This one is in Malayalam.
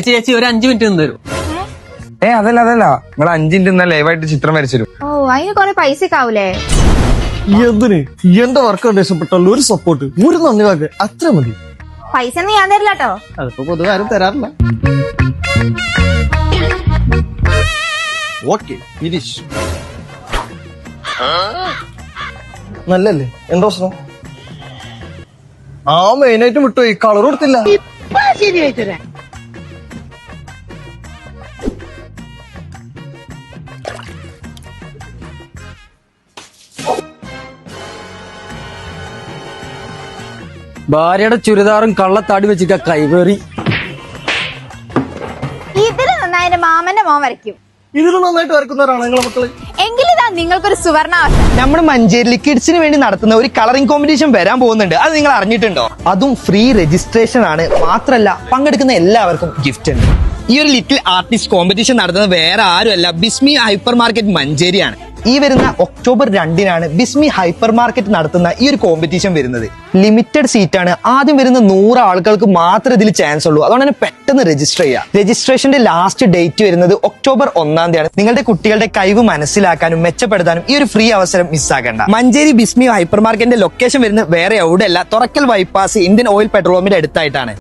ചേച്ചി ഒരു 5 മിനിറ്റ് നിന്ന് തരും. അതല്ല നിങ്ങൾ 5 മിനിറ്റ് ലൈവായിട്ട് ചിത്രം വരച്ചു തരും. ഓ അതിന് കൊറേ പൈസ ആവൂലേ? എന്തിന് എന്റെ വർക്ക് ദേഷ്യപ്പെട്ടുള്ള ഒരു സപ്പോർട്ട്, ഒരു നന്ദി വാക്ക് അത്ര മതി. പൈസ ഒന്നും ഞാൻ തരില്ല കേട്ടോ. അതിപ്പോ പൊതുവെ ആരും തരാറില്ല. ഓക്കെ ഗിരീഷ്, നല്ലല്ലേ? എന്താ പ്രശ്നം? മെയിനായിട്ട് വിട്ടു, ഈ കളർ കൊടുത്തില്ല. ഭാര്യയുടെ ചുരിദാറും കള്ളത്താടി വെച്ചിട്ട് കൈവേറി. ഇതില് നന്നായി എന്റെ മാമന്റെ മോൻ വരയ്ക്കും. ഇതിൽ നന്നായിട്ട് വരക്കുന്നവരാണ് നിങ്ങളെ മക്കള്. എങ്കിലിതാ നിങ്ങൾക്കൊരു സുവർണാവസരം. നമ്മുടെ മഞ്ചേരിയിൽ കിഡ്സിന് വേണ്ടി നടത്തുന്ന ഒരു കളറിംഗ് കോമ്പറ്റീഷൻ വരാൻ പോകുന്നുണ്ട്. അത് നിങ്ങൾ അറിഞ്ഞിട്ടുണ്ടോ? അതും ഫ്രീ രജിസ്ട്രേഷൻ ആണ്. മാത്രല്ല പങ്കെടുക്കുന്ന എല്ലാവർക്കും ഗിഫ്റ്റ് ഉണ്ട്. ഈ ഒരു ലിറ്റിൽ ആർട്ടിസ്റ്റ് കോമ്പറ്റീഷൻ നടത്തുന്നത് വേറെ ആരുമല്ല, ബിസ്മി ഹൈപ്പർ മാർക്കറ്റ് മഞ്ചേരിയാണ്. ഈ വരുന്ന ഒക്ടോബർ 2-നാണ് ബിസ്മി ഹൈപ്പർ മാർക്കറ്റ് നടത്തുന്ന ഈ ഒരു കോമ്പറ്റീഷൻ വരുന്നത്. ലിമിറ്റഡ് സീറ്റാണ്. ആദ്യം വരുന്ന 100 ആളുകൾക്ക് മാത്രമേ ഇതിൽ ചാൻസ് ഉള്ളൂ. അതുകൊണ്ട് തന്നെ പെട്ടെന്ന് രജിസ്റ്റർ ചെയ്യാം. രജിസ്ട്രേഷന്റെ ലാസ്റ്റ് ഡേറ്റ് വരുന്നത് ഒക്ടോബർ 1-ാം. നിങ്ങളുടെ കുട്ടികളുടെ കഴിവ് മനസ്സിലാക്കാനും മെച്ചപ്പെടുത്താനും ഈ ഒരു ഫ്രീ അവസരം മിസ്സാക്കണ്ട. മഞ്ചേരി ബിസ്മി ഹൈപ്പർ മാർക്കറ്റിന്റെ ലൊക്കേഷൻ വരുന്നത് വേറെ എവിടെയല്ല, തുറക്കൽ ബൈപ്പാസ് ഇന്ത്യൻ ഓയിൽ പെട്രോൾ പമ്പിന്റെ അടുത്തായിട്ടാണ്.